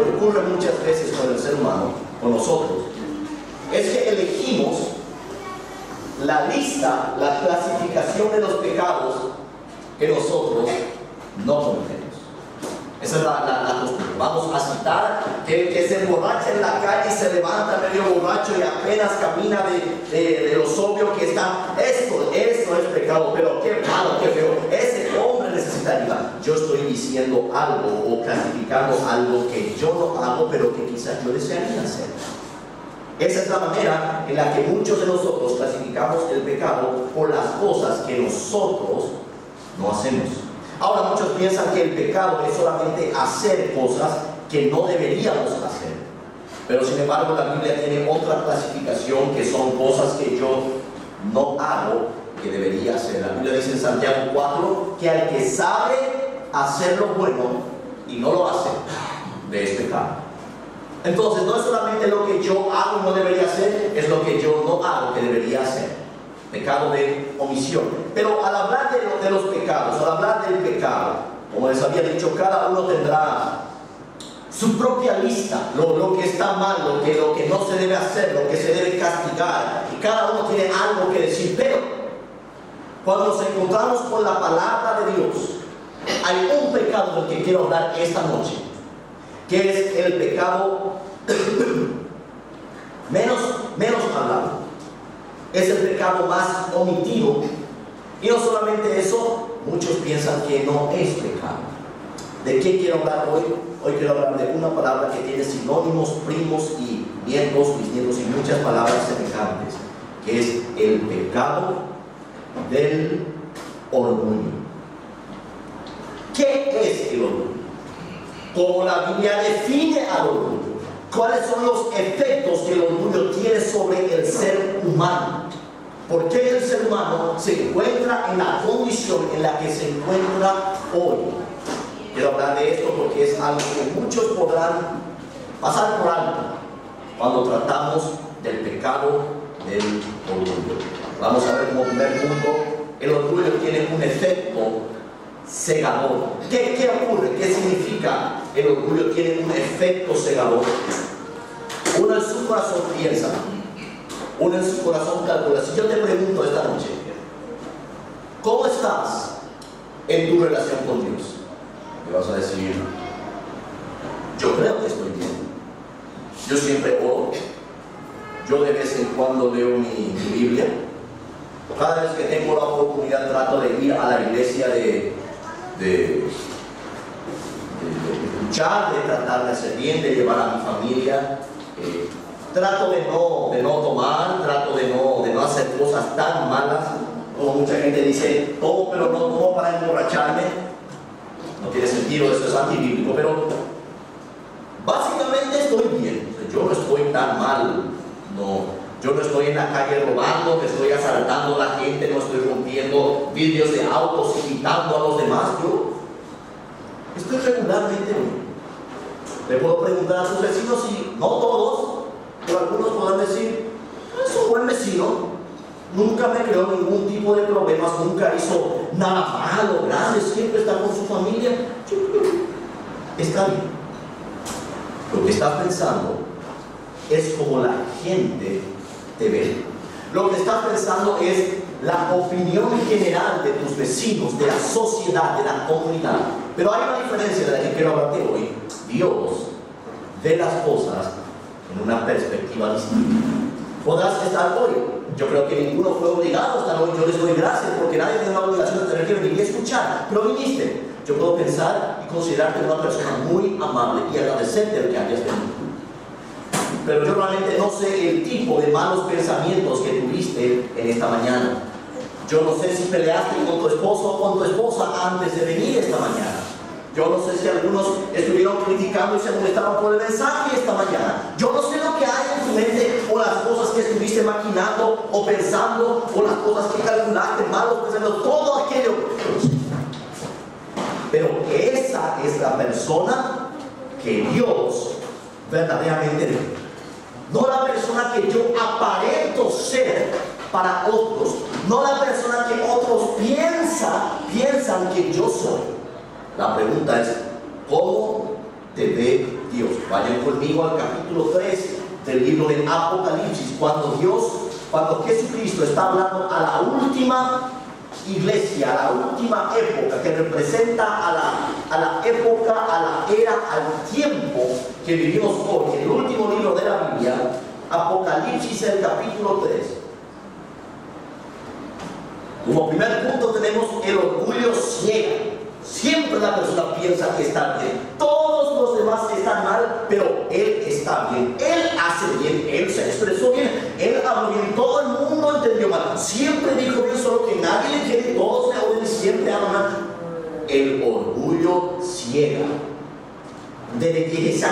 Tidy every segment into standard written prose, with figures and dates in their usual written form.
que ocurre muchas veces con el ser humano, con nosotros, es que elegimos la lista, la clasificación de los pecados que nosotros no cometemos. Esa es la costumbre. Vamos a citar que se emborracha en la calle y se levanta medio borracho y apenas camina de lo sobrio que está. Esto es pecado, pero qué malo, qué feo. Ese hombre necesita ayuda. Yo estoy diciendo algo o clasificando algo que yo no hago, pero que quizás yo desearía hacer. Esa es la manera en la que muchos de nosotros clasificamos el pecado por las cosas que nosotros no hacemos. Ahora muchos piensan que el pecado es solamente hacer cosas que no deberíamos hacer. Pero sin embargo la Biblia tiene otra clasificación que son cosas que yo no hago que debería hacer. La Biblia dice en Santiago 4 que al que sabe hacer lo bueno y no lo hace, le es pecado. Entonces no es solamente lo que yo hago y no debería hacer, es lo que yo no hago que debería hacer. Pecado de omisión. Pero al hablar de los pecados, al hablar del pecado, como les había dicho, cada uno tendrá su propia lista, lo que está mal, lo que no se debe hacer, lo que se debe castigar, y cada uno tiene algo que decir. Pero cuando nos encontramos con la palabra de Dios, hay un pecado del que quiero hablar esta noche, que es el pecado menos hablado. Es el pecado más omitido. Y no solamente eso, muchos piensan que no es pecado. ¿De qué quiero hablar hoy? Hoy quiero hablar de una palabra que tiene sinónimos, primos y nietos, bisnietos y muchas palabras semejantes, que es el pecado del orgullo. ¿Qué es el orgullo? ¿Cómo la Biblia define al orgullo? ¿Cuáles son los efectos que el orgullo tiene sobre el ser humano? ¿Por qué el ser humano se encuentra en la condición en la que se encuentra hoy? Quiero hablar de esto porque es algo que muchos podrán pasar por alto cuando tratamos del pecado del orgullo. Vamos a ver como primer punto, el orgullo tiene un efecto cegador. ¿Qué ocurre? ¿Qué significa? El orgullo tiene un efecto cegador. Uno en su corazón piensa, uno en su corazón calcula. Si yo te pregunto esta noche, ¿cómo estás en tu relación con Dios? Me vas a decir, yo creo que estoy bien. Yo siempre oro. Yo de vez en cuando leo mi Biblia. Cada vez que tengo la oportunidad trato de ir a la iglesia de escuchar, de tratar de hacer bien, de llevar a mi familia. Trato de no tomar, trato de no hacer cosas tan malas. Como mucha gente dice, tomo pero no tomo para emborracharme. No tiene sentido, eso es antibíblico, pero básicamente estoy bien. Yo no estoy tan mal. Yo no estoy en la calle robando, no estoy asaltando a la gente, no estoy rompiendo vidrios de autos y quitando a los demás. Yo estoy regularmente bien. Le puedo preguntar a sus vecinos y no todos, pero algunos podrán decir, es un buen vecino. Nunca me creó ningún tipo de problemas, nunca hizo nada malo, grande, siempre está con su familia. Está bien. Lo que estás pensando es como la gente te ve. Lo que estás pensando es la opinión general de tus vecinos, de la sociedad, de la comunidad. Pero hay una diferencia de la que quiero hablarte hoy. Dios ve las cosas en una perspectiva distinta. Podrás estar hoy. Yo creo que ninguno fue obligado a estar hoy. Yo les doy gracias porque nadie tiene la obligación de tener que venir y escuchar. Pero viniste. Yo puedo pensar y considerarte una persona muy amable y agradecerte de que hayas venido. Pero yo realmente no sé el tipo de malos pensamientos que tuviste en esta mañana. Yo no sé si peleaste con tu esposo o con tu esposa antes de venir esta mañana. Yo no sé si algunos estuvieron criticando y se molestaron por el mensaje esta mañana. Yo no sé lo que hay en tu mente o las cosas que estuviste maquinando o pensando o las cosas que calculaste, malos pensamientos, todo aquello. Pero esa es la persona que Dios verdaderamente ve. No la persona que yo aparento ser para otros, no la persona que otros piensan que yo soy. La pregunta es, ¿cómo te ve Dios? Dios. Vayan conmigo al capítulo 3 del libro de Apocalipsis, cuando Jesucristo está hablando a la última iglesia, a la última época, que representa a la época, a la era, al tiempo que vivimos hoy. El último libro de la Biblia, Apocalipsis, el capítulo 3. Como primer punto tenemos el orgullo ciega. Siempre la persona piensa que está bien. Todos los demás están mal, pero él está bien. Él hace bien, él se expresó bien, él habló bien, todo el mundo entendió mal. Siempre dijo bien, solo que nadie le quiere, todos le odian, siempre hablan mal. El orgullo ciega. Desde que dije,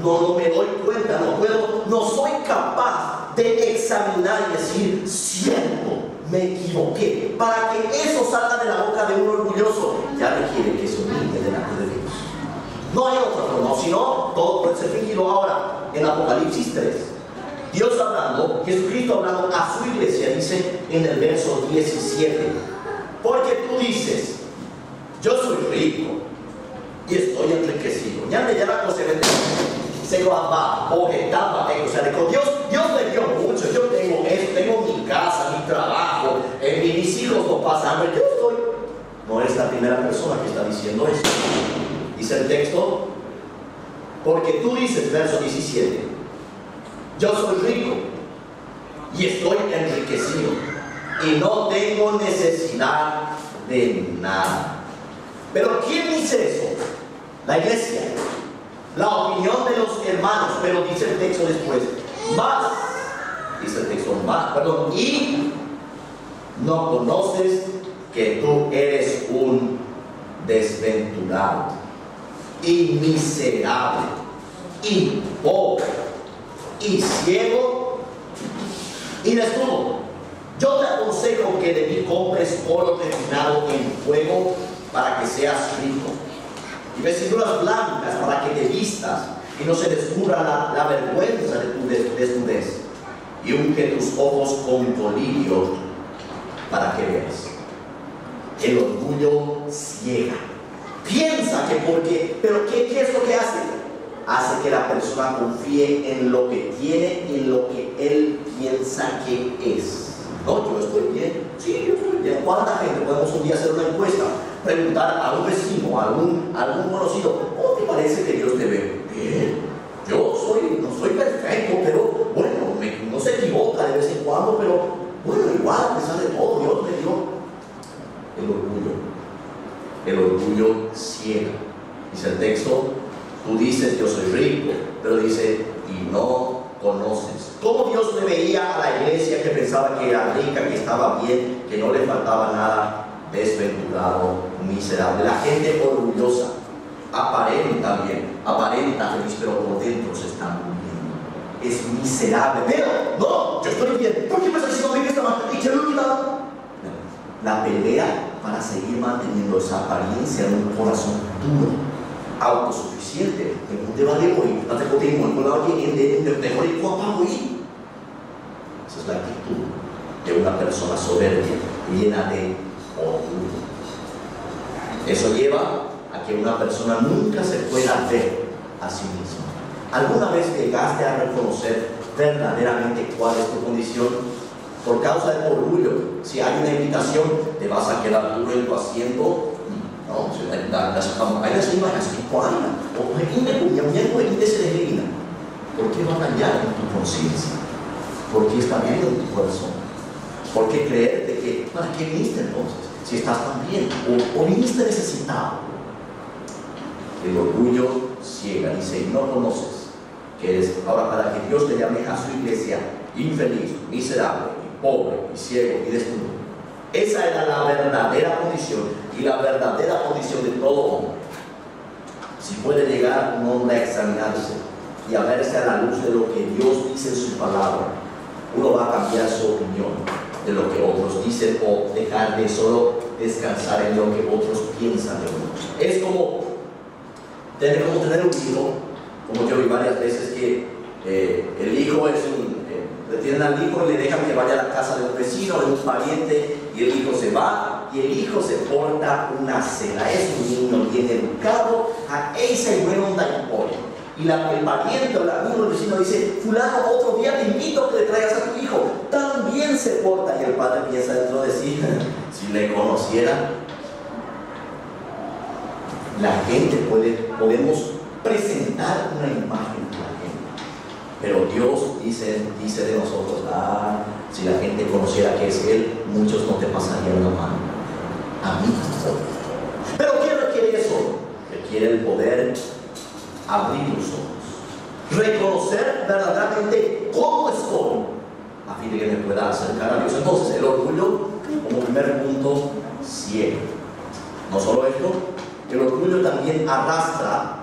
no me doy cuenta, no soy capaz de examinar y decir, cierto, me equivoqué. Para que eso salga de la boca de un orgulloso, ya requiere que se humille delante de Dios. No hay otra forma, sino todo puede ser fingido. Ahora, en Apocalipsis 3, Dios hablando, Jesucristo hablando a su iglesia, dice en el verso 17, porque tú dices, yo soy rico y estoy enriquecido. Ya la cosa se va, objetaba, o sea, dijo, Dios me dio mucho, yo tengo esto, tengo mi casa, mi trabajo, mis hijos no pasan hambre, yo estoy. No es la primera persona que está diciendo esto. Dice el texto, porque tú dices, verso 17, yo soy rico y estoy enriquecido y no tengo necesidad de nada. Pero ¿quién dice eso? La iglesia, la opinión de los hermanos. Pero dice el texto después, y no conoces que tú eres un desventurado y miserable y pobre y ciego y desnudo. Yo te aconsejo que de mí compres oro refinado en fuego para que seas rico, y vestiduras blancas para que te vistas y no se descubra la vergüenza de tu desnudez, y unge tus ojos con colirio para que veas. El orgullo ciega. Piensa que pero ¿qué es lo que hace? Hace que la persona confíe en lo que tiene y en lo que él piensa que es. No, yo estoy bien. Sí, yo estoy bien. ¿Cuánta gente podemos un día hacer una encuesta? Preguntar a un vecino, a algún conocido, ¿cómo te parece que Dios te ve? Bien. Yo no soy perfecto, pero bueno, no se equivoca de vez en cuando, pero bueno, igual, a pesar de todo, Dios me dio. El orgullo ciega. Dice el texto, tú dices, yo soy rico, pero dice, y no conoces. ¿Cómo Dios le veía a la iglesia que pensaba que era rica, que estaba bien, que no le faltaba nada? Desventurado, miserable. La gente orgullosa aparenta feliz, pero por dentro se está muriendo. Es miserable. Pero no, yo estoy bien. ¿Por qué me estás diciendo que está mal? ¿Y qué olvidado? La pelea para seguir manteniendo esa apariencia en un corazón duro, autosuficiente. ¿Dónde va de hoy? Esa es la actitud de una persona soberbia, llena de orgullo. Eso lleva a que una persona nunca se pueda ver a sí misma. ¿Alguna vez llegaste a reconocer verdaderamente cuál es tu condición? Por causa del orgullo, si hay una invitación, te vas a quedar duro en tu asiento. No, las campañas iban así, ¿cuándo? ¿Por qué batallar en tu conciencia? ¿Por qué está bien en tu corazón? ¿Por qué creerte que, para qué viniste entonces? Si estás tan bien, o viniste necesitado. El orgullo ciega, dice, y no conoces que eres. Ahora, para que Dios le llame a su iglesia infeliz, miserable, pobre y ciego y desnudo, esa era la verdadera condición y la verdadera condición de todo hombre. Si puede llegar un hombre a examinarse y a verse a la luz de lo que Dios dice en su palabra, uno va a cambiar su opinión de lo que otros dicen o dejar de solo descansar en lo que otros piensan de uno. Es como tener un hijo, como yo vi varias veces que el hijo es tienen al hijo y le dejan que vaya a la casa de un vecino, de un pariente, y el hijo se va, y el hijo se porta una cena. Es un niño bien educado, a esa y buena onda y pollo. Y el pariente o el amigo del vecino dice, fulano, otro día te invito a que le traigas a tu hijo. También se porta. Y el padre piensa dentro de sí, si le conociera. La gente podemos presentar una imagen a la gente. Pero Dios dice de nosotros, si la gente conociera que es Él, muchos no te pasarían la mano. A mí. Pero ¿qué requiere eso? Requiere el poder abrir los ojos, reconocer verdaderamente cómo estoy, a fin de que me pueda acercar a Dios. Entonces, el orgullo, como primer punto, ciega. No solo esto, el orgullo también arrastra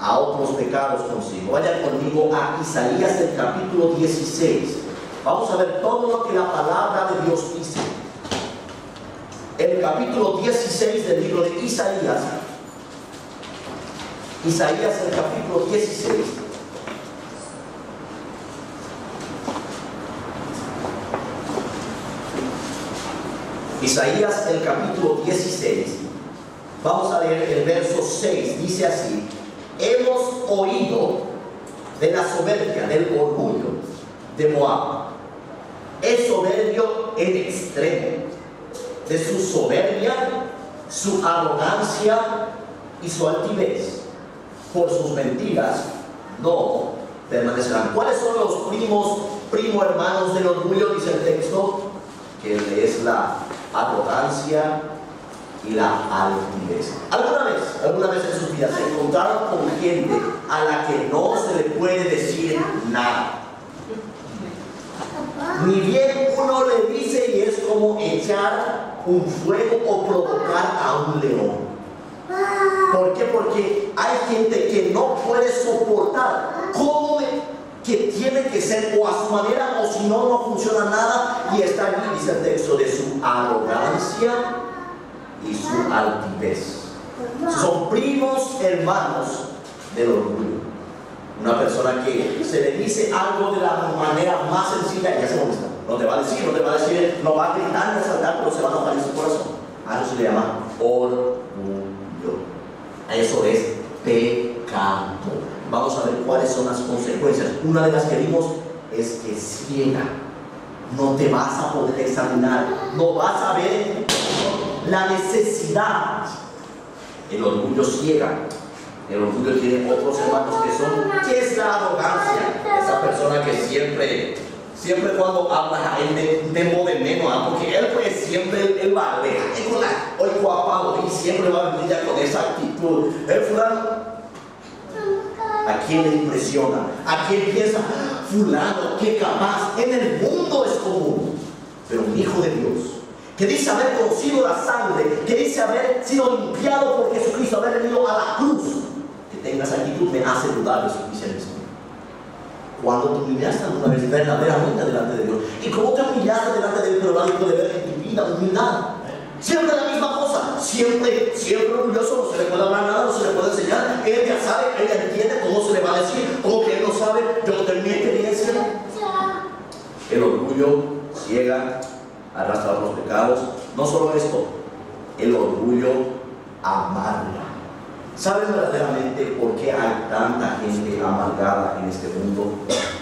a otros pecados consigo. Vayan conmigo a Isaías, el capítulo 16. Vamos a ver todo lo que la palabra de Dios dice. El capítulo 16 del libro de Isaías. Isaías, el capítulo 16. Isaías, el capítulo 16. Vamos a leer el verso 6. Dice así: hemos oído de la soberbia, del orgullo de Moab. Es soberbio en extremo. De su soberbia, su arrogancia y su altivez. Por sus mentiras no permanecerán. ¿Cuáles son los primo hermanos del orgullo? Dice el texto, que es la arrogancia y la altivez. ¿Alguna vez en sus vidas se encontraron con gente a la que no se le puede decir nada? Ni bien uno le dice y es como echar un fuego o provocar a un león. ¿Por qué? Porque hay gente que no puede soportar cómo que tiene que ser o a su manera, o si no, no funciona nada. Y está allí, dice el texto, de su arrogancia y su altivez. Son primos hermanos del orgullo. Una persona que se le dice algo de la manera más sencilla y ya se molesta. No te va a decir, no va a gritar ni a saltar, pero se va a enojar en su corazón. A eso se le llama orgullo. Eso es pecado. Vamos a ver cuáles son las consecuencias. Una de las que vimos es que ciega. No te vas a poder examinar. No vas a ver la necesidad. El orgullo ciega. El orgullo tiene otros hermanos que son, ¿qué es la arrogancia? Esa persona que siempre cuando habla a él de modo de menos, porque él pues siempre él va a ver, hoy guapado y siempre va a venir ya con esa actitud. El fulano, ¿a quién le impresiona? ¿A quién piensa? Fulano, qué capaz, en el mundo es común, pero un hijo de Dios, que dice haber conocido la sangre, que dice haber sido limpiado por Jesucristo, haber venido a la cruz, que tenga esa actitud me hace dudar de su cristianismo. Cuando te humillaste alguna vez verdaderamente delante de Dios, y cómo te humillaste delante de Él, pero nadie puede ver en tu vida humildad. Siempre la misma cosa, siempre orgulloso, no se le puede hablar nada, no se le puede enseñar. Él ya sabe, él ya entiende cómo se le va a decir, como que él no sabe. Yo tengo mi experiencia. El orgullo ciega, arrastra los pecados. No solo esto, el orgullo amarga. ¿Sabes verdaderamente por qué hay tanta gente amargada en este mundo?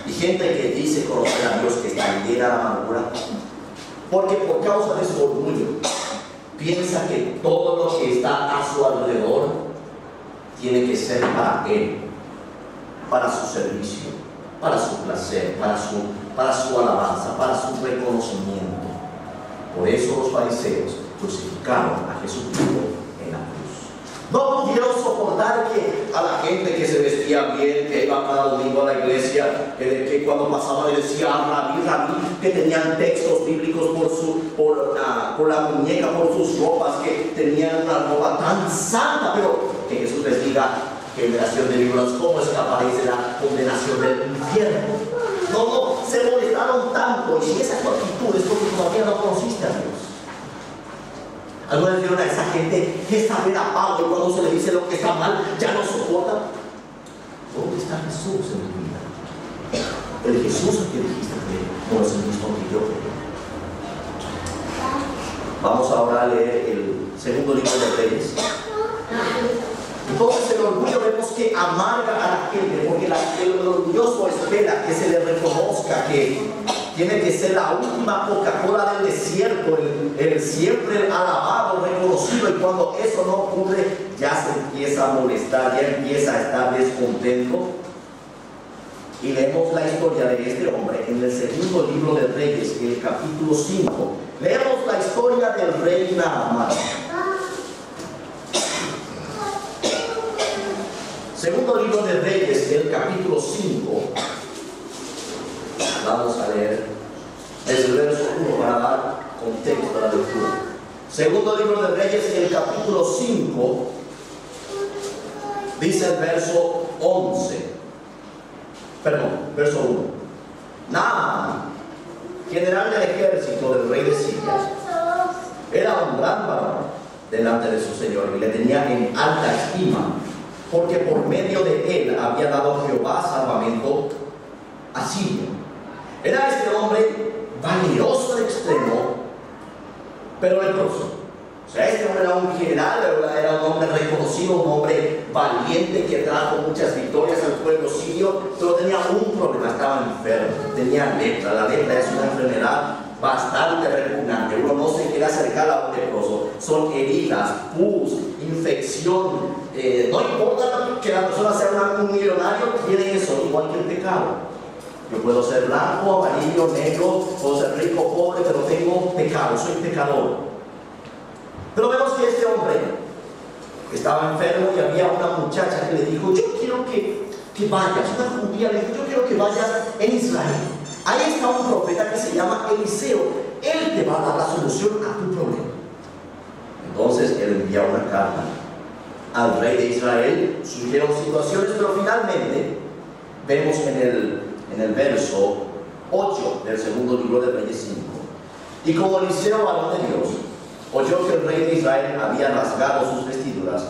Y gente que dice conocer a Dios, que está llena de amargura. Porque por causa de su orgullo, piensa que todo lo que está a su alrededor tiene que ser para Él, para su servicio, para su placer, para su alabanza, para su reconocimiento. Por eso los fariseos crucificaron a Jesucristo en la cruz. No pudieron soportar que a la gente que se vestía bien, que iba cada domingo a la iglesia, que cuando pasaba le decía rabí, que tenían textos bíblicos por la muñeca, por sus ropas, que tenían una ropa tan santa, pero que Jesús les diga, generación de víboras, ¿cómo escaparéis de la condenación del infierno? No, se molestaron tanto, y si esa es tu actitud es porque todavía no conociste a Dios. Algunos vieron a esa gente que está bien apagada y cuando se le dice lo que está mal, ya no soporta. ¿Dónde está Jesús en tu vida? El Jesús que dijiste que no es el mismo que yo. Vamos ahora a leer el segundo libro de Reyes. Entonces el orgullo vemos que amarga a la gente, porque el orgulloso espera que se le reconozca que tiene que ser la última Coca-Cola del desierto, el siempre alabado, reconocido, y cuando eso no ocurre, ya se empieza a molestar, ya empieza a estar descontento. Y leemos la historia de este hombre en el segundo libro de Reyes, en el capítulo 5. Leemos la historia del rey Naamán. Segundo libro de Reyes, el capítulo 5. Vamos a leer desde el verso 1 para dar contexto a la lectura. Segundo libro de Reyes, el capítulo 5, dice el verso 11. Perdón, verso 1. Naamán, general del ejército del rey de Siria, era un gran varón delante de su señor y le tenía en alta estima, porque por medio de él había dado Jehová salvamento a Siria. Era este hombre valeroso al extremo, pero leproso. O sea, este hombre era un general, era un hombre reconocido, un hombre valiente que trajo muchas victorias al pueblo sirio, pero tenía un problema: estaba enfermo, tenía lepra. La lepra es una enfermedad bastante repugnante. Uno no se quiere acercar a un leproso. Son heridas, pus, infección. No importa que la persona sea un millonario, tiene eso, igual que el pecado. Yo puedo ser blanco, amarillo, negro, puedo ser rico, pobre, pero tengo pecado, soy pecador. Pero vemos que este hombre estaba enfermo y había una muchacha que le dijo: yo quiero que vayas, una judía le dijo: yo quiero que vayas en Israel. Ahí está un profeta que se llama Eliseo, él te va a dar la solución a tu problema. Entonces él envía una carta al rey de Israel, surgieron situaciones, pero finalmente vemos en el verso 8 del segundo libro de Reyes 5. Y como Eliseo, varón de Dios, oyó que el rey de Israel había rasgado sus vestiduras,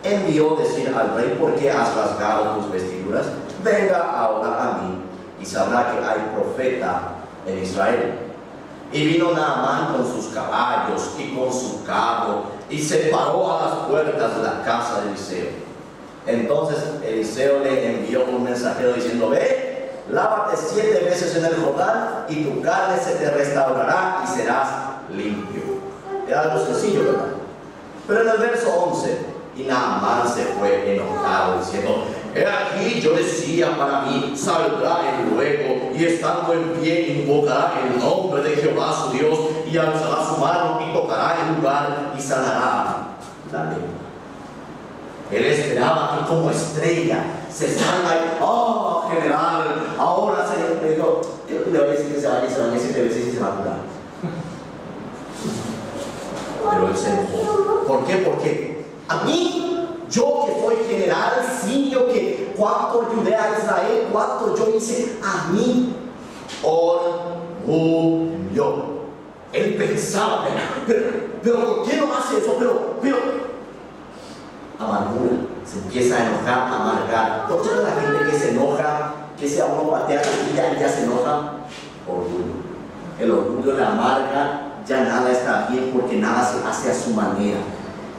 envió decir al rey: ¿por qué has rasgado tus vestiduras? Venga ahora a mí y sabrá que hay profeta en Israel. Y vino Naamán con sus caballos y con su carro y se paró a las puertas de la casa de Eliseo. Entonces Eliseo le envió un mensajero diciendo: ve, lávate 7 veces en el Jordán y tu carne se te restaurará y serás limpio. Era algo sencillo, ¿verdad? Pero en el verso 11, y Naamán se fue enojado diciendo: he aquí, yo decía para mí, saldrá él luego y estando en pie invocará el nombre de Jehová su Dios y alzará su mano y tocará el lugar y sanará la lepra. Él esperaba que como estrella se salga y: oh, general, ahora se le dijo, le voy a decir que se vaya y se vaya 7 veces y se va a curar. Pero él se enojó. ¿Por qué? Porque a mí, yo que soy general sirio, que cuánto ayudé a Israel, cuánto yo hice, a mí orgullo. Él pensaba: pero ¿por qué no hace eso? Pero amargura, se empieza a enojar, a amargar. ¿Por qué la gente que se enoja, que sea uno patea y ya se enoja? Orgullo. El orgullo le amarga. Ya nada está bien porque nada se hace a su manera.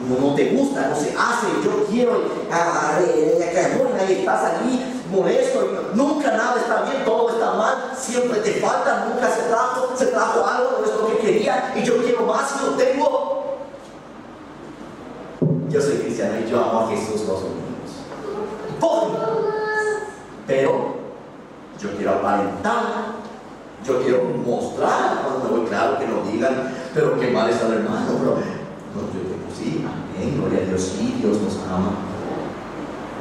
No te gusta, no se hace. Yo quiero, y estás allí molesto. Nunca nada está bien, todo está mal. Siempre te falta, nunca se trajo algo, no es lo que quería. Y yo quiero más y lo tengo. Yo soy cristiano y yo amo a Jesús, los amigos. Pero yo quiero aparentar. Yo quiero mostrar cuando me voy, claro que no digan, pero qué mal está el hermano, pero no, yo digo: sí, amén, gloria a Dios, sí, Dios nos ama.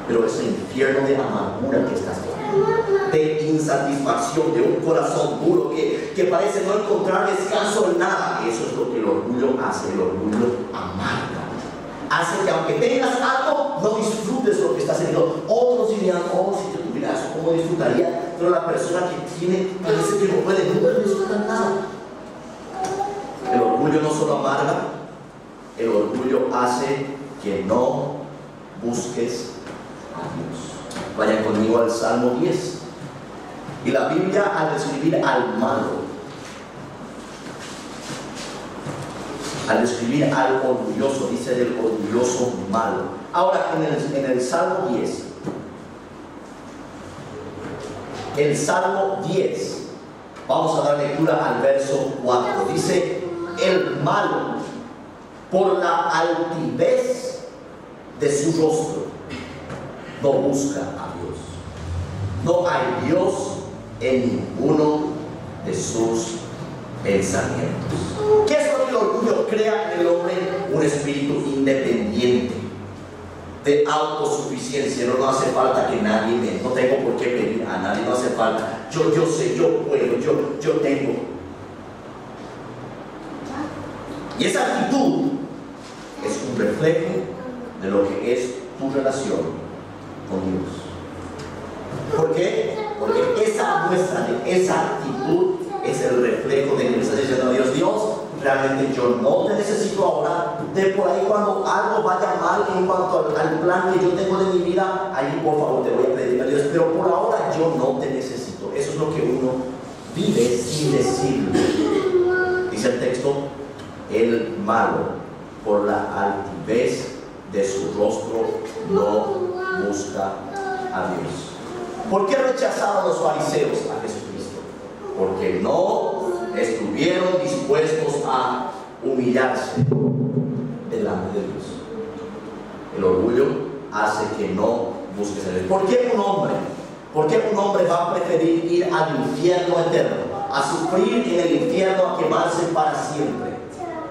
Pero ese infierno de amargura que estás viendo, de insatisfacción, de un corazón duro que parece no encontrar descanso en nada, eso es lo que el orgullo hace. El orgullo amarga. Hace que aunque tengas algo, no disfrutes lo que estás teniendo. Otros dirían: oh, si yo tuviera eso, ¿cómo disfrutaría? Pero la persona que tiene, parece que no puede, nunca disfrutar nada. El orgullo no solo amarga, el orgullo hace que no busques a Dios. Vayan conmigo al Salmo 10. Y la Biblia, al describir al malo, al describir al orgulloso, dice del orgulloso malo. Ahora en el Salmo 10 El Salmo 10. Vamos a dar lectura al verso 4. Dice: el malo, por la altivez de su rostro, no busca a Dios. No hay Dios en ninguno de sus pensamientos. ¿Qué es lo que el orgullo crea en el hombre? Un espíritu independiente, de autosuficiencia. No hace falta que nadie me, no tengo por qué pedir a nadie, no hace falta. Yo sé, yo puedo, yo tengo. Y esa actitud es un reflejo de lo que es tu relación con Dios. ¿Por qué? Porque esa muestra de esa actitud es el reflejo de que le estás diciendo a Dios: Dios, realmente yo no te necesito ahora. De por ahí, cuando algo vaya mal en cuanto al plan que yo tengo de mi vida, ahí por favor te voy a pedir a Dios, pero por ahora yo no te necesito. Eso es lo que uno vive sin decirlo. Dice el texto: el malo, por la altivez de su rostro, no busca a Dios. ¿Por qué rechazaron los fariseos a Jesucristo? Porque no estuvieron dispuestos a humillarse delante de Dios. El orgullo hace que no busques a Dios. ¿Por qué un hombre va a preferir ir al infierno eterno, a sufrir en el infierno, a quemarse para siempre?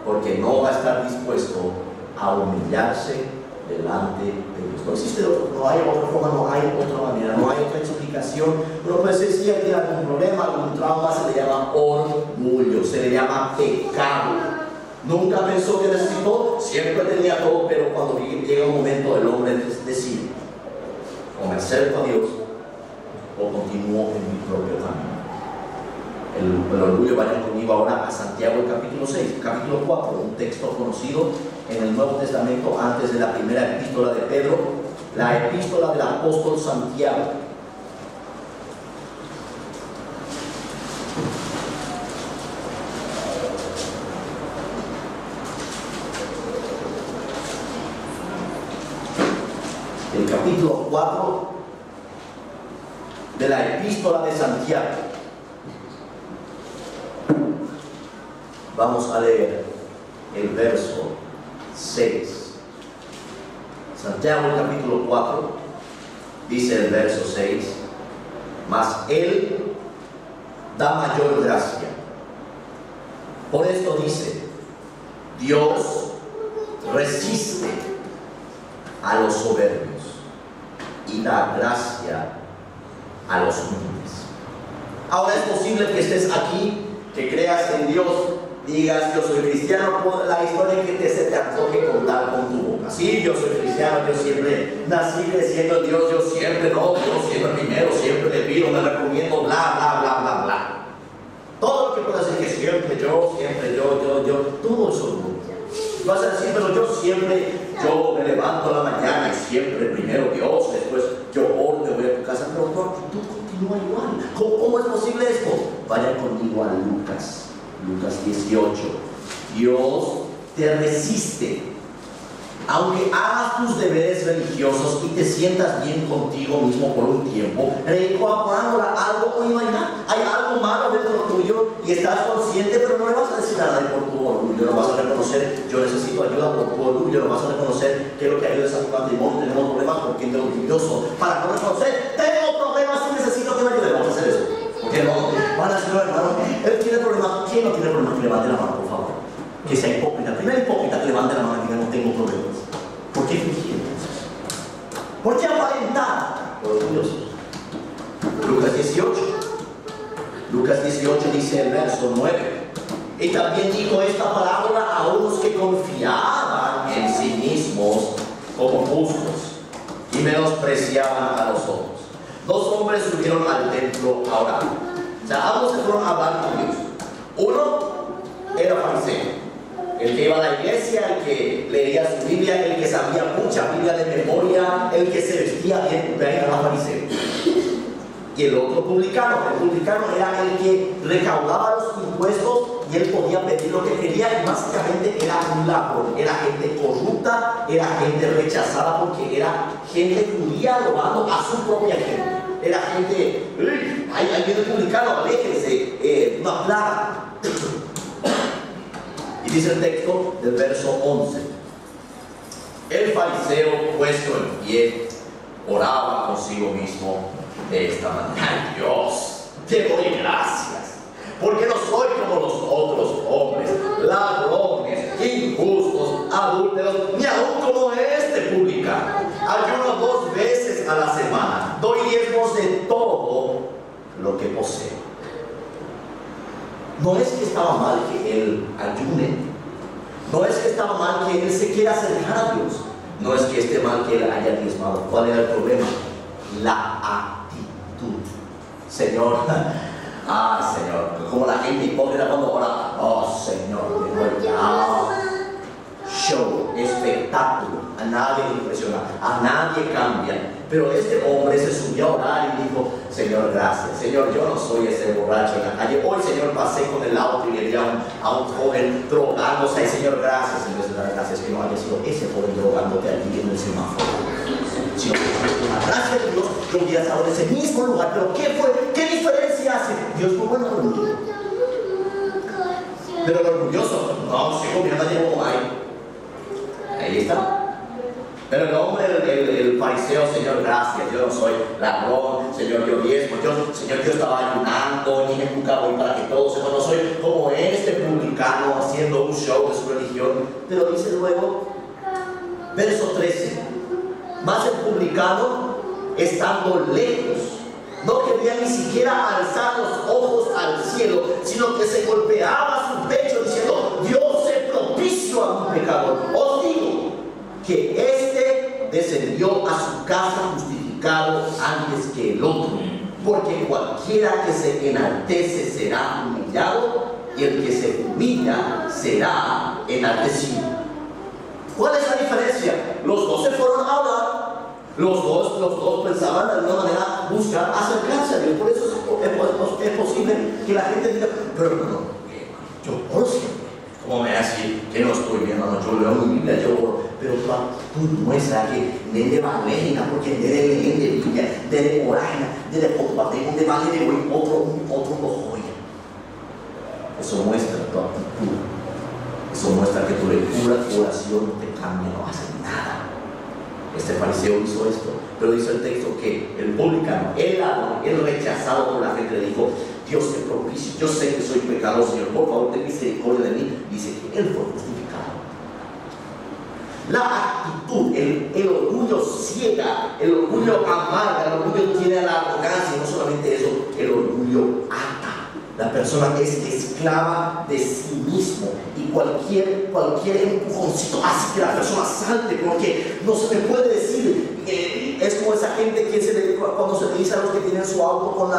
Porque no va a estar dispuesto a humillarse delante de Dios. No existe no hay otra forma, no hay otra manera, no hay otra explicación. Uno puede decir: si tiene algún problema, algún trauma, se le llama orgullo, se le llama pecado. Nunca pensó que necesitó, siempre tenía todo, pero cuando llega un momento, el hombre decide: o me acerco a Dios o continúo en mi propio camino. El orgullo. Vayan conmigo ahora a Santiago, capítulo 6, capítulo 4, un texto conocido en el Nuevo Testamento antes de la primera epístola de Pedro, la epístola del apóstol Santiago. El capítulo 4 de la epístola de Santiago. Vamos a leer el verso 6. Santiago, el capítulo 4, dice el verso 6: mas Él da mayor gracia. Por esto dice: Dios resiste a los soberbios y da gracia a los humildes. Ahora, es posible que estés aquí, que creas en Dios, digas: yo soy cristiano, por la historia que se te antoje contar con tu boca. Sí, yo soy cristiano, yo siempre nací creciendo en Dios, yo siempre primero, siempre le pido, me recomiendo, bla, bla, bla, bla, bla. Todo lo que puedas decir, que siempre yo, todo eso. Vas a decir: pero yo me levanto a la mañana y siempre primero Dios, después yo oro, me voy a tu casa, pero tu actitud continúa igual. ¿Cómo es posible esto? Vayan conmigo a Lucas 18. Dios te resiste. Aunque hagas tus deberes religiosos y te sientas bien contigo mismo por un tiempo, reincorporando algo o hay algo malo dentro tuyo y estás consciente, pero no le vas a decir a nadie por tu orgullo. No vas a reconocer: yo necesito ayuda por tu orgullo. No vas a reconocer: quiero que ayudes a tu matrimonio, tenemos problemas porque estoy orgulloso. Para no reconocer: tengo problemas y necesito que me ayude. Vamos a hacer eso. Porque no van a decir: hermano, él tiene problemas. ¿Quién no tiene problemas? Que levante la mano, por favor. Que sea hipócrita. Primero hipócrita que levante la mano y diga: no tengo problemas. ¿Por qué fingir entonces? ¿Por qué aparentar? Orgullosos. Lucas 18 dice el verso 9: y también dijo esta parábola a unos que confiaban en sí mismos como justos y menospreciaban a los otros. Dos hombres subieron al templo a orar. O sea, ambos se fueron a hablar con Dios. Uno era fariseo, el que iba a la iglesia, el que leía su Biblia, el que sabía mucha Biblia de memoria, el que se vestía bien, era fariseo. Y el otro publicano. El publicano era el que recaudaba los impuestos y él podía pedir lo que quería, y básicamente era un ladrón, era gente corrupta, era gente rechazada porque era gente judía robando a su propia gente. era gente, ahí viene el publicano, aléjense, una plaga. Y dice el texto del verso 11: el fariseo, puesto en pie, oraba consigo mismo de esta manera: Dios, te doy gracias, porque no soy como los otros hombres, ladrones, injustos, adúlteros, ni aún como este publicano. Ayuno 2 veces a la semana, doy diezmos de todo lo que poseo. No es que estaba mal que él ayune, no es que estaba mal que él se quiera acercar a Dios, no es que esté mal que él haya diezmado. ¿Cuál era el problema? La actitud. Señor, Señor, como la gente hipócrita cuando ora: oh Señor, show, espectáculo, a nadie le impresiona, a nadie cambia. Pero este hombre se subió a orar y dijo: Señor, gracias. Señor, yo no soy ese borracho en la calle. Hoy, Señor, pasé con el auto y le di a un joven drogándose. Señor, gracias. En vez de dar gracias que no haya sido ese joven drogándote allí en el semáforo. Sino que gracias a Dios, yo hubiera estado en ese mismo lugar. Pero ¿qué fue? ¿Qué diferencia hace? Dios fue bueno conmigo. Pero el orgulloso: no, sigo mirando allí como hay. Ahí está. Pero el hombre, el fariseo: Señor, gracias, yo no soy ladrón, Señor, yo diezmo, Señor, yo estaba ayunando, ni nunca voy para que todos sepan, no soy como este publicano haciendo un show de su religión. Pero dice luego, verso 13: mas el publicano, estando lejos, no quería ni siquiera alzar los ojos al cielo, sino que se golpeaba su pecho diciendo: Dios, sé propicio a un pecador. Os digo que este descendió a su casa justificado antes que el otro, porque cualquiera que se enaltece será humillado, y el que se humilla será enaltecido. ¿Cuál es la diferencia? Los dos se fueron a orar. Los dos pensaban de alguna manera buscar acercarse a Dios. Por eso es posible que la gente diga: pero yo oro siempre. ¿Cómo me hace que no estoy viendo? No, yo leo mi Biblia, yo oro. Pero tú muestra que debe valer, porque debe leer de Biblia, debe orar, debe combatir, debe valer de otro joya. Eso muestra tu actitud. Eso muestra que tu lectura, tu oración no te cambia, no hace nada. Este fariseo hizo esto, pero dice el texto que el publicano, el rechazado por la gente, le dijo: Dios te propicio, yo sé que soy pecador, Señor, por favor ten misericordia de mí. Dice que él fue justificado. La actitud, el orgullo ciega, el orgullo amarga, el orgullo tiene la arrogancia, y no solamente eso, el orgullo ata. La persona es esclava de sí mismo, y cualquier empujoncito hace que la persona salte, porque no se me puede decir. Es como esa gente que cuando se le dice a los que tienen su auto con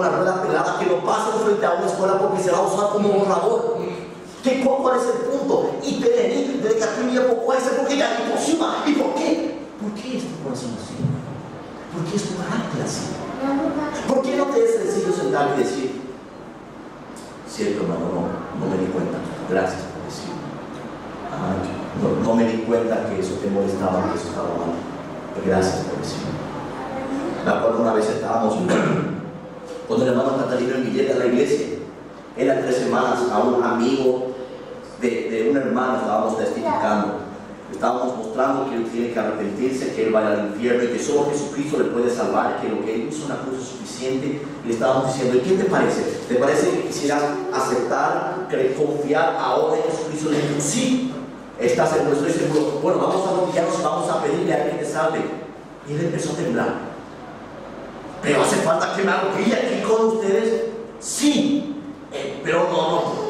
la rueda pelada que no pasen frente a una escuela porque se va a usar como borrador. ¿Cuál es el punto? Y Perení, desde que aquí me puede ser porque ya ni posible. ¿Y por qué? ¿Por qué es tu corazón así? ¿Por qué es tu carácter así? ¿Por qué no te es sencillo sentar y decir: cierto, hermano, no me di cuenta, gracias por decirlo. No me di cuenta que eso te molestaba, que eso estaba mal. Gracias por decirlo. Me acuerdo una vez estábamos con el hermano Catalino en Villeta de la iglesia. Eran 3 semanas a un amigo de un hermano, estábamos testificando. Estábamos mostrando que él tiene que arrepentirse, que él vaya al infierno y que solo Jesucristo le puede salvar, que lo que él hizo en la cruz es suficiente. Y le estábamos diciendo: ¿y qué te parece? ¿Te parece que quisieras aceptar, confiar ahora en Jesucristo? Le dijo: sí. ¿Estás seguro? Estoy seguro. Bueno, vamos a arrodillarnos y vamos a pedirle a que te salve. Y él empezó a temblar. ¿Pero hace falta que me arrodille aquí con ustedes? Sí. Pero no.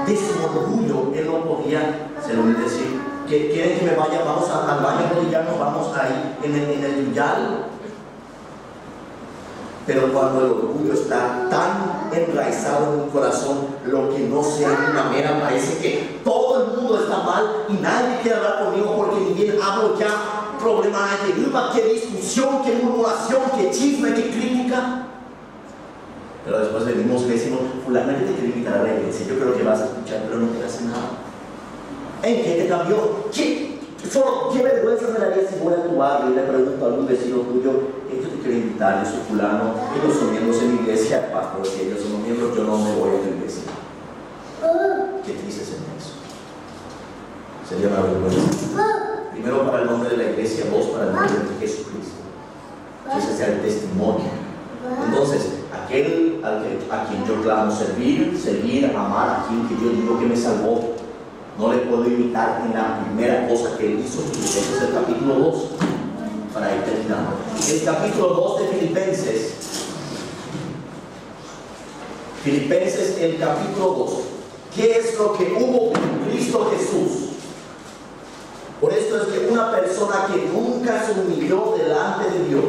De su orgullo, él no podía decir: ¿quieren que me vaya? Vamos al baño a arrodillarnos, vamos ahí en el yuyal. Pero cuando el orgullo está tan enraizado en un corazón, lo que no sea una mera, parece que todo el mundo está mal y nadie quiere hablar conmigo porque ni bien hablo ya problema hay, qué discusión, qué murmuración, qué chisme, qué crítica. Pero después venimos y decimos: fulano, que te quiere invitar a la iglesia, yo creo que vas a escuchar, pero no te hace nada. ¿En qué te cambió? ¿Qué vergüenza me daría si voy a tu barrio y le pregunto a algún vecino tuyo: yo te quiero invitar militar, yo soy fulano, ellos son miembros de mi iglesia, pastor, si ellos son miembros, yo no me voy a la iglesia. Qué triste es eso. Sería una vergüenza. Primero para el nombre de la iglesia, dos para el nombre de Jesucristo. Que ese sea el testimonio. Entonces, aquel a quien yo clamo servir, amar, a quien que yo digo que me salvó, no le puedo imitar en la primera cosa que él hizo. Ese es el capítulo 2, para ir terminando. El capítulo 2 de Filipenses, el capítulo 2. ¿Qué es lo que hubo en Cristo Jesús? Por esto es que una persona que nunca se humilló delante de Dios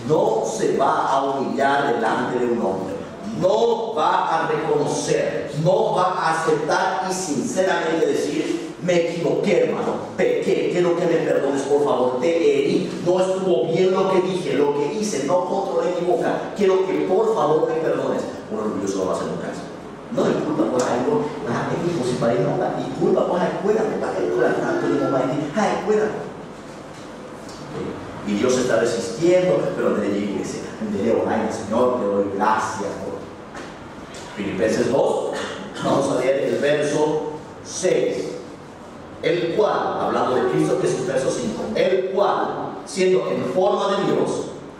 no se va a humillar delante de un hombre, no va a reconocer, no va a aceptar y sinceramente decir: me equivoqué, hermano, pequé, quiero que me perdones, por favor, te herí, no estuvo bien lo que dije, lo que hice, no controlé mi boca, quiero que por favor me perdones. Un orgulloso lo va a hacer en casa. No disculpa por algo, es imposible, no disculpa por algo, cuídame, para que no tanto de mamá y dice: ay, cuídame. Y Dios está resistiendo, pero le dice: le orar al Señor, te doy gracias. Filipenses 2, vamos a leer el verso 6. El cual, hablando de Cristo, que es el verso 5, el cual, siendo en forma de Dios,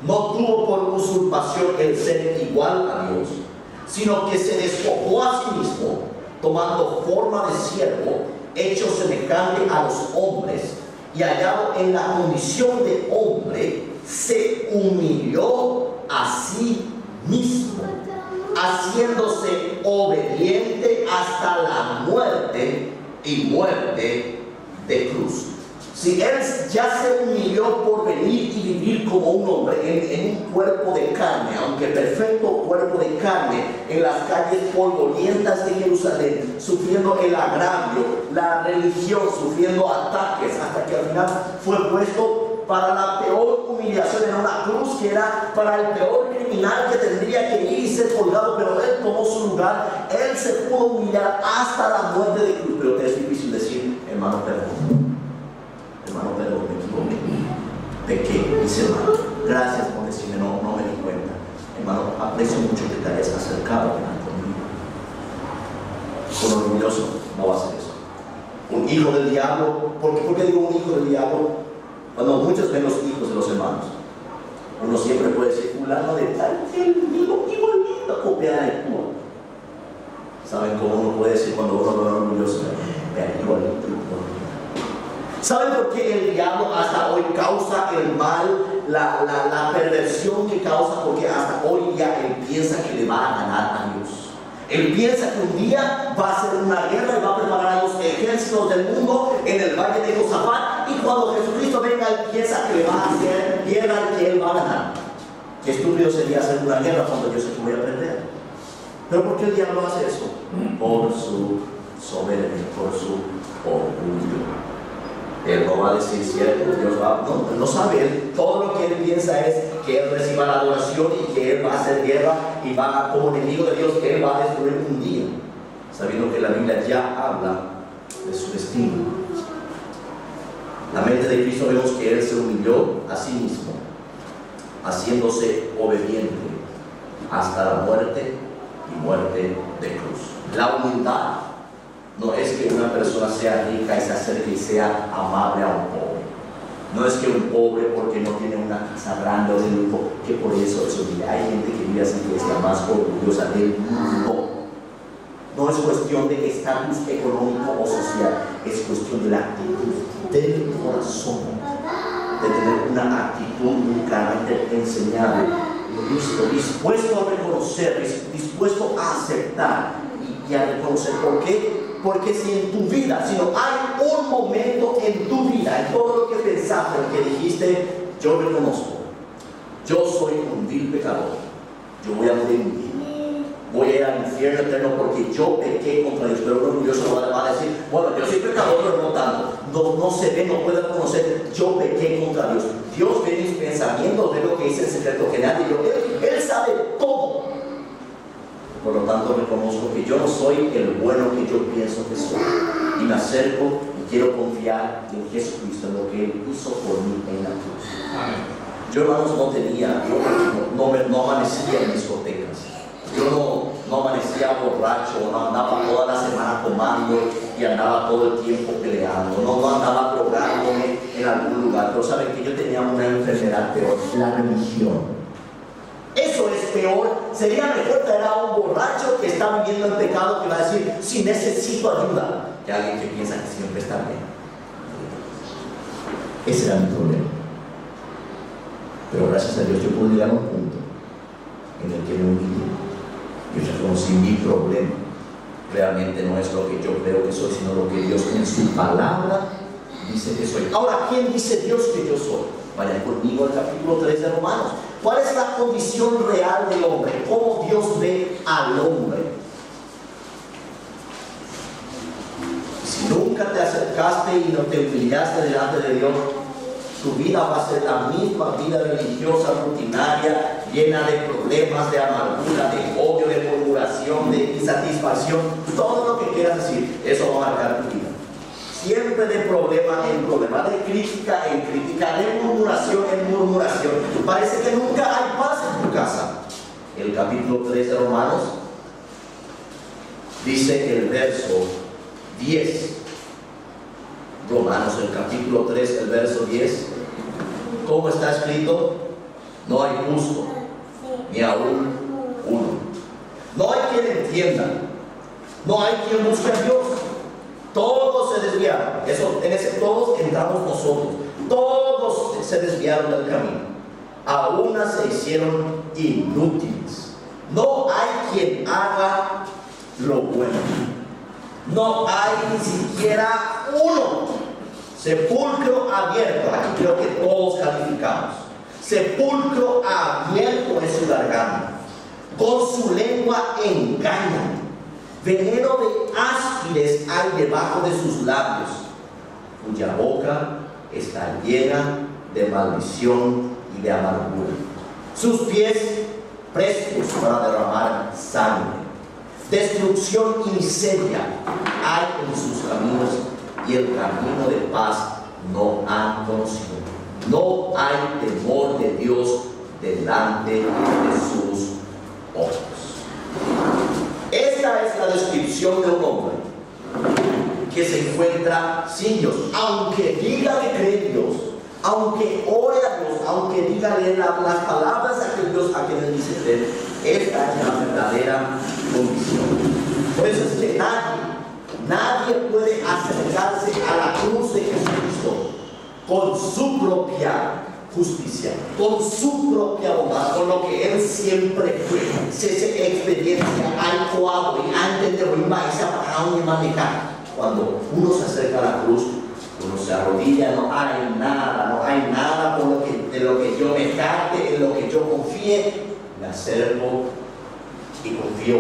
no tuvo por usurpación el ser igual a Dios, sino que se despojó a sí mismo, tomando forma de siervo, hecho semejante a los hombres, y hallado en la condición de hombre, se humilló a sí mismo, haciéndose obediente hasta la muerte y muerte de cruz. Si él ya se humilló por venir y vivir como un hombre en un cuerpo de carne, aunque perfecto cuerpo de carne, en las calles polvorientas de Jerusalén, sufriendo el agravio, la religión, sufriendo ataques, hasta que al final fue puesto para la peor humillación en una cruz, que era para el peor criminal que tendría que ir y ser colgado, pero él tomó su lugar. Él se pudo humillar hasta la muerte de cruz. Pero es difícil decir: hermano, perdón. Hermano, perdón, me equivoqué, pequé, hice mal. Gracias por decirme, no me di cuenta. Hermano, aprecio mucho que te hayas acercado conmigo. Un orgulloso no va a hacer eso. Un hijo del diablo. ¿Por qué digo un hijo del diablo? Cuando muchos ven los hijos de los hermanos, uno siempre puede decir: fulano de tal, el mismo, igualito, copiar el culo. ¿Saben cómo uno puede decir cuando uno no es orgulloso? Vean, igualito. ¿Saben por qué el diablo hasta hoy causa el mal, la perversión que causa? Porque hasta hoy ya él piensa que le va a ganar a Dios. Él piensa que un día va a hacer una guerra y va a preparar a los ejércitos del mundo en el valle de Josafat, y cuando Jesucristo venga, él piensa que le va a hacer guerra y que él va a ganar. Qué estúpido sería hacer una guerra cuando yo sé que voy a perder. ¿Pero por qué el diablo hace eso? Por su soberbia, por su orgullo. Él no va a decir: cierto, Dios va, no sabe. Él, todo lo que él piensa es que él reciba la adoración y que él va a hacer guerra y va, como enemigo de Dios, que él va a destruir un día, sabiendo que la Biblia ya habla de su destino. La mente de Cristo, vemos que él se humilló a sí mismo, haciéndose obediente hasta la muerte y muerte de cruz. La humildad no es que una persona sea rica y se acerque y sea amable a un pobre. No es que un pobre, porque no tiene una casa grande o de lujo, que por eso vive. Hay gente que vive así, que es la más orgullosa del mundo. No es cuestión de estatus económico o social, es cuestión de la actitud del corazón, de tener una actitud, un carácter enseñable, listo, dispuesto a reconocer, dispuesto a aceptar y a reconocer. ¿Por qué? Porque si en tu vida, si no hay un momento en tu vida, en todo lo que pensaste, en que dijiste: yo reconozco, yo soy un vil pecador, yo voy a morir un día, voy a ir al infierno eterno porque yo pequé contra Dios. Pero un orgulloso no va a decir: bueno, yo soy pecador, pero no tanto. No se ve, no puede reconocer: yo pequé contra Dios. Dios ve mis pensamientos, ve lo que hice en secreto, que nadie vio. Él sabe todo. Por lo tanto, reconozco que yo no soy el bueno que yo pienso que soy, y me acerco y quiero confiar en Jesucristo, en lo que Él hizo por mí en la cruz. Amén. Yo, hermanos, no amanecía en discotecas. Yo no amanecía borracho, no andaba toda la semana tomando y andaba todo el tiempo peleando, no andaba drogándome en algún lugar. Pero saben que yo tenía una enfermedad peor, la religión. Eso es peor. Sería mejor traer a un borracho que está viviendo en pecado, que va a decir, si necesito ayuda, que alguien que piensa que siempre está bien. Ese era mi problema. Pero gracias a Dios yo pude llegar a un punto en el que me humillé. Yo reconocí mi problema. Realmente no es lo que yo creo que soy, sino lo que Dios en su palabra dice que soy. Ahora, ¿quién dice Dios que yo soy? Vayan conmigo al capítulo 3 de Romanos. ¿Cuál es la condición real del hombre? ¿Cómo Dios ve al hombre? Si nunca te acercaste y no te humillaste delante de Dios, tu vida va a ser la misma vida religiosa, rutinaria, llena de problemas, de amargura, de odio, de murmuración, de insatisfacción. Todo lo que quieras decir, eso va a marcar tu vida. Siempre de problema en problema, de crítica en crítica, de murmuración en murmuración. Parece que nunca hay paz en tu casa. El capítulo 3 de Romanos dice el verso 10. Romanos, el capítulo 3, el verso 10. ¿Cómo está escrito? No hay justo, ni aún uno. No hay quien entienda. No hay quien busque a Dios. Todos se desviaron. En ese todos entramos nosotros. Todos se desviaron del camino. A una se hicieron inútiles. No hay quien haga lo bueno. No hay ni siquiera uno. Sepulcro abierto. Aquí creo que todos calificamos. Sepulcro abierto es su garganta. Con su lengua engañan. Veneno de áspides hay debajo de sus labios, cuya boca está llena de maldición y de amargura. Sus pies prestos para derramar sangre. Destrucción y miseria hay en sus caminos, y el camino de paz no han conocido. No hay temor de Dios delante de sus ojos. Esta es la descripción de un hombre que se encuentra sin Dios, aunque diga que cree en Dios, aunque ore a Dios, aunque diga las palabras a quien él dice creer. Esta es la verdadera condición. Por eso es que nadie puede acercarse a la cruz de Jesucristo con su propia justicia, con su propia bondad, con lo que él siempre fue. Esa experiencia hay coado y antes de morir se ha un manejar. Cuando uno se acerca a la cruz, uno se arrodilla, no hay nada de lo que yo me jacte, en lo que yo confíe. Me acerco y confío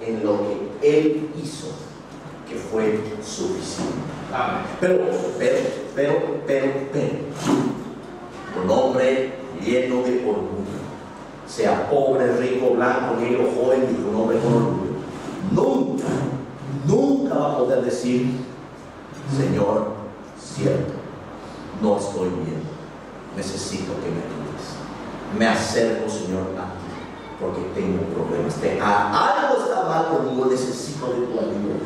en lo que él hizo, que fue suficiente. Pero un hombre lleno de orgullo, sea pobre, rico, blanco, negro, joven, y un hombre con orgullo, nunca va a poder decir: Señor, cierto, no estoy bien, necesito que me ayudes. Me acerco, Señor, a ti, porque tengo problemas. Algo está mal conmigo, necesito de tu ayuda.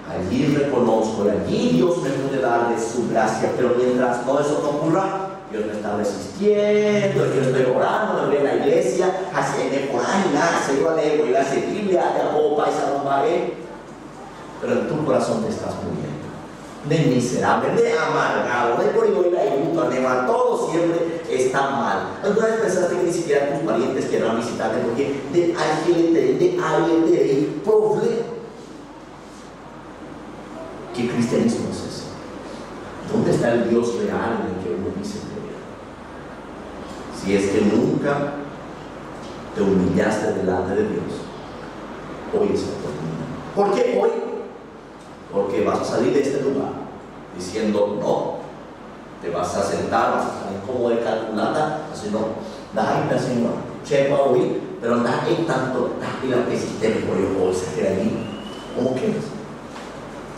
Allí reconozco, y allí Dios me puede dar de su gracia, pero mientras no eso no ocurra, Dios me está resistiendo, yo estoy orando, me voy a la iglesia, haciendo por ahí, nada, se iba a leer, voy a hacer Biblia, de a poco, paisa, no pagué. Pero en tu corazón te estás muriendo, de miserable, de amargado, de por ahí la ayuda, de mal, todo siempre está mal. ¿Alguna vez pensaste que ni siquiera tus parientes quieran visitarte porque de alguien te hay problema? ¿Qué cristianismo es ese? ¿Dónde está el Dios real en el que uno dice creer? Si es que nunca te humillaste delante de Dios, hoy es la oportunidad. ¿Por qué hoy? Porque vas a salir de este lugar diciendo no, te vas a sentar, vas a salir como de calculata, así no, dale, Señor, che, va a oír, pero dale tanto, dale la pesita por el bolsa que era allí, ¿cómo quieres?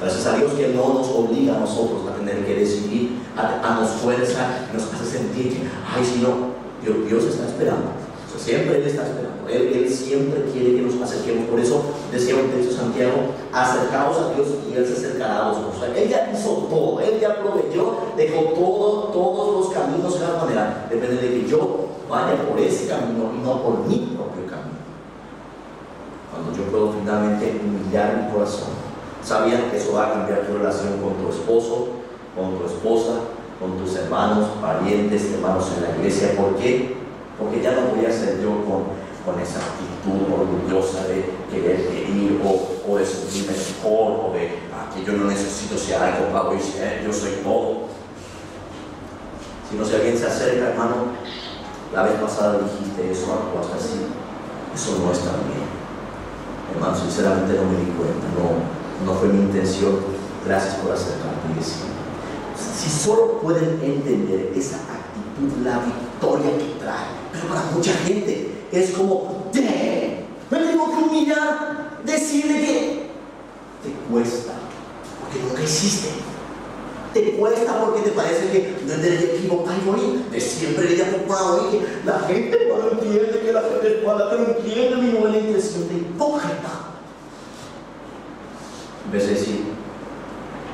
Gracias a Dios que no nos obliga a nosotros a tener que decidir, a darnos fuerza, nos hace sentir que, ay, si no, Dios está esperando. O sea, siempre Él está esperando. Él siempre quiere que nos acerquemos. Por eso decía un texto de Santiago: acercaos a Dios y Él se acercará a vosotros. O sea, Él ya hizo todo, Él ya proveyó, dejó todos los caminos de la manera. Depende de que yo vaya por ese camino y no por mi propio camino. Cuando yo puedo finalmente humillar mi corazón, sabía que eso va a cambiar tu relación con tu esposo, con tu esposa, con tus hermanos, parientes, hermanos en la iglesia. ¿Por qué? Porque ya no voy a ser yo con esa actitud orgullosa de querer herir o de sentirme mejor o de que yo no necesito ser algo para hoy, yo soy todo. Sino si alguien se acerca, hermano, la vez pasada dijiste eso, actuaste así, eso no está bien. Hermano, sinceramente no me di cuenta, no fue mi intención. Gracias por acercarte y decir. Si solo pueden entender esa actitud, la victoria que trae. Pero para mucha gente es como, me tengo que humillar, decirle que te cuesta, porque nunca hiciste. Te cuesta porque te parece que desde el equivocado de siempre le llamo para hoy que la gente no entiende, que la gente no entiende mi buena intención de hipócrita. En vez de decir,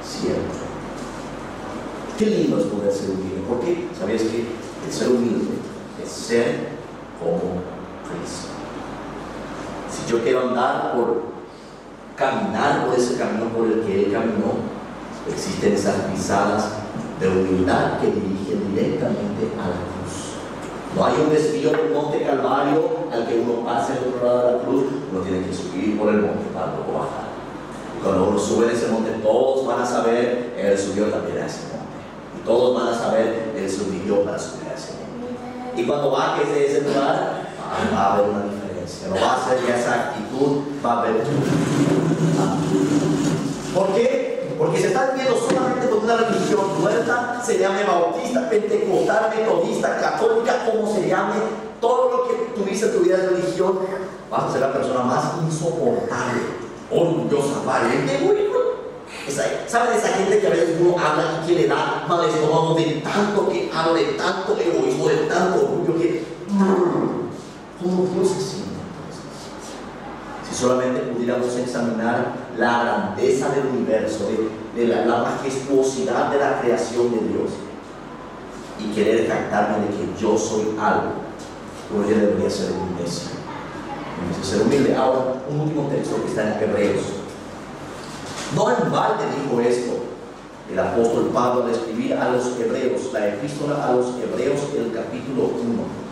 cierto. Qué lindo es poder ser humilde, porque sabías que el ser humilde es ser como Cristo. Si yo quiero caminar por ese camino por el que Él caminó, existen esas pisadas de humildad que dirigen directamente a la cruz. No hay un desvío del monte Calvario al que uno pase al otro lado de la cruz. Uno tiene que subir por el monte para luego bajar. Y cuando uno sube a ese monte, todos van a saber, Él subió también a ese monte. Y todos van a saber, Él subió para subir a ese monte. Y cuando bajes de ese lugar, va a haber una diferencia. No va a ser ya esa actitud, va a haber. ¿Por qué? Porque se está viviendo solamente con una religión muerta, se llame bautista, pentecostal, metodista, católica, como se llame, todo lo que tuviste en tu vida de religión, vas a ser la persona más insoportable, orgullosa, valiente, ¿saben esa gente que a veces uno habla y que le da mal estómago de tanto que habla, de tanto egoísmo, de tanto orgullo que ¿cómo Dios se siente? Si solamente pudiéramos examinar la grandeza del universo, de la majestuosidad de la creación de Dios, y querer jactarme de que yo soy algo, uno ya debería ser un necio. Ser humilde. Ahora, un último texto que está en Hebreos. No en balde dijo esto el apóstol Pablo al escribir a los Hebreos, la epístola a los Hebreos, el capítulo 1.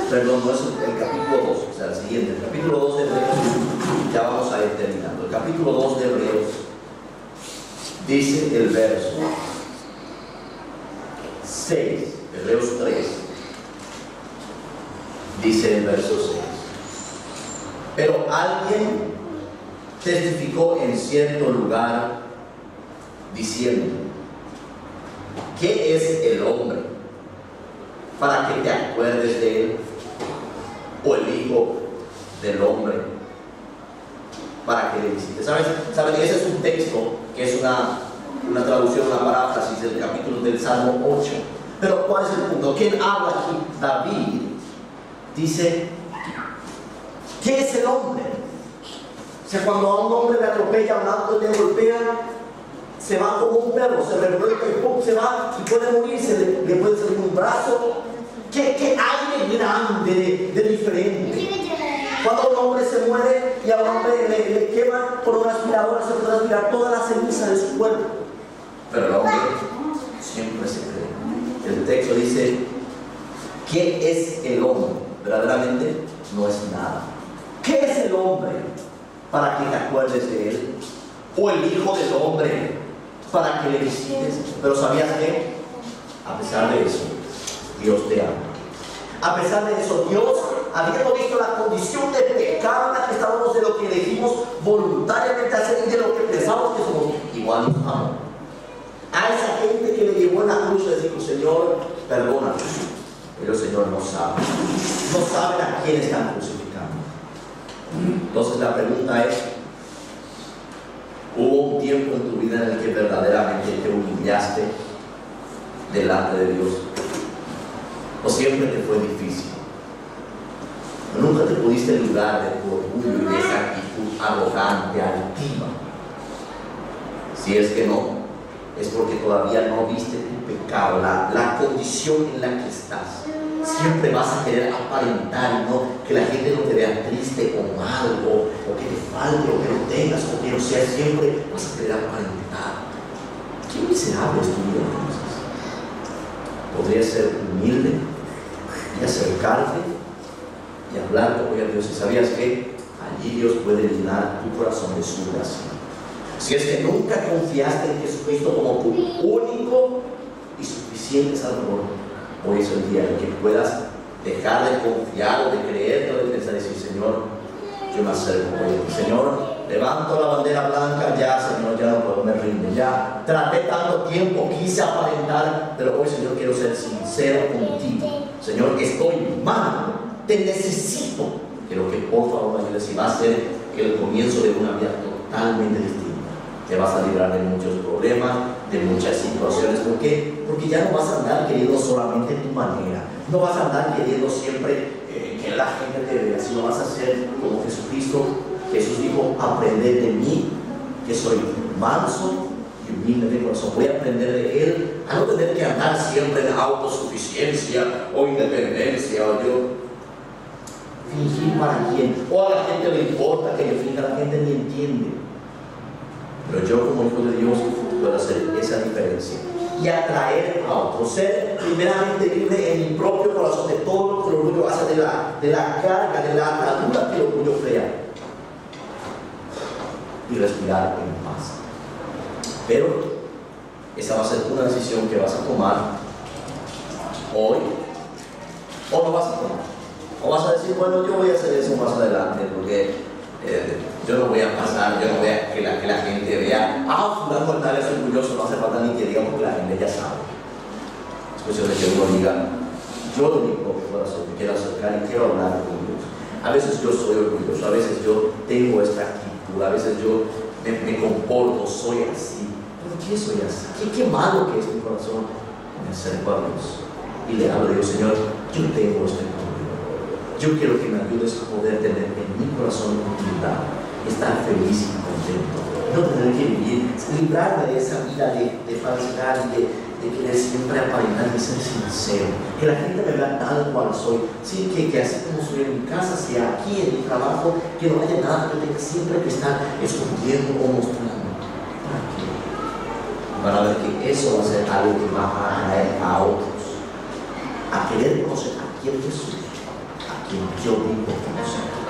Perdón, no es el capítulo 2, o sea, el siguiente, el capítulo 2 de Hebreos, ya vamos a ir terminando. El capítulo 2 de Hebreos dice el verso 6, Hebreos 3, dice el verso 6. Pero alguien testificó en cierto lugar diciendo: ¿qué es el hombre para que te acuerdes de él? O el hijo del hombre para que le visites. ¿Saben? Ese es un texto que es una traducción, una paráfrasis del capítulo del Salmo 8. Pero ¿cuál es el punto? ¿Quién habla aquí? David dice: ¿qué es el hombre? O sea, cuando a un hombre le atropella un auto y le golpea, se va como un perro, se revuelve y ¡pum! Se va y puede morirse, le puede salir un brazo. ¿Qué hay de grande, de diferente? Cuando un hombre se muere y a un hombre le queman por una aspiradora, se puede aspirar toda la ceniza de su cuerpo. Pero el hombre siempre se cree. El texto dice: ¿qué es el hombre? Verdaderamente no es nada. ¿Qué es el hombre para que te acuerdes de él? O el hijo del hombre para que le visites. Pero ¿sabías qué? A pesar de eso, Dios te ama. A pesar de eso, Dios, habiendo visto la condición de pecado en la que estábamos, de lo que elegimos voluntariamente hacer y de lo que pensamos que somos, igual nos ama. A esa gente que le llevó llegó en la cruz y les dijo, Señor, perdónanos. Pero el Señor no sabe. No saben a quién están crucificando. Entonces la pregunta es, ¿hubo un tiempo en tu vida en el que verdaderamente te humillaste delante de Dios? ¿O siempre te fue difícil? ¿O nunca te pudiste librar de tu orgullo y de esa actitud arrogante, altiva? Si es que no, es porque todavía no viste tu pecado, la condición en la que estás. Siempre vas a querer aparentar, y no que la gente no te vea triste o mal, o que te falte, o que no tengas, o que no seas. Siempre vas a querer aparentar. Qué miserable es tu vida entonces. Podrías ser humilde y acercarte y hablar con Dios. Y sabías que allí Dios puede llenar tu corazón de su gracia. Si es que nunca confiaste en Jesucristo como tu único y suficiente Salvador, hoy es el día en que puedas dejar de confiar o de creer o de pensar y decir, Señor, yo me acerco a ti. Señor, levanto la bandera blanca, ya, Señor, ya no puedo, me rindo, ya traté tanto tiempo, quise aparentar, pero hoy, Señor, quiero ser sincero contigo. Señor, estoy mal, te necesito. Quiero que por favor me ayudes, y va a ser el comienzo de una vida totalmente distinta. Te vas a librar de muchos problemas, de muchas situaciones. ¿Por qué? Porque ya no vas a andar queriendo solamente tu manera. No vas a andar queriendo siempre que la gente te vea, sino vas a ser como Jesucristo. Jesús dijo, aprended de mí, que soy manso y humilde de corazón. Voy a aprender de Él, a no tener que andar siempre en autosuficiencia o independencia, o yo fingir para quién. O a la gente le importa que yo finja, la gente ni entiende. Pero yo como hijo de Dios puedo hacer esa diferencia y atraer a otros. Ser primeramente libre en mi propio corazón de todo lo que el orgullo hace, de la carga, de la atadura que el orgullo crea, y respirar en paz. Pero esa va a ser una decisión que vas a tomar hoy, o no vas a tomar. O vas a decir, bueno, yo voy a hacer eso más adelante, porque yo no voy a pasar, yo no voy a que la gente vea, fulano tal es orgulloso, no hace falta ni que diga, porque la gente ya sabe. Es cuestión de que uno diga, yo lo único que puedo hacer, me quiero acercar y quiero hablar con Dios. A veces yo soy orgulloso, a veces yo tengo esta actitud, a veces yo me comporto, soy así. ¿Por qué soy así? ¿Qué malo que es mi corazón? Me acerco a Dios y le hablo, digo, Señor, yo tengo este problema. Yo quiero que me ayudes a poder tener en mi corazón humildad, estar feliz y contento, no tener que vivir, librarme de esa vida de falsedad y de querer siempre aparentar y ser sincero, que la gente me vea tal cual soy, sin que así como soy en mi casa, sea aquí en mi trabajo, que no haya nada que tenga siempre que estar escondiendo o mostrando. ¿Para qué? Para ver que eso va a ser algo que va a atraer a otros a querer conocer a quién Jesús, quien yo digo que no sé.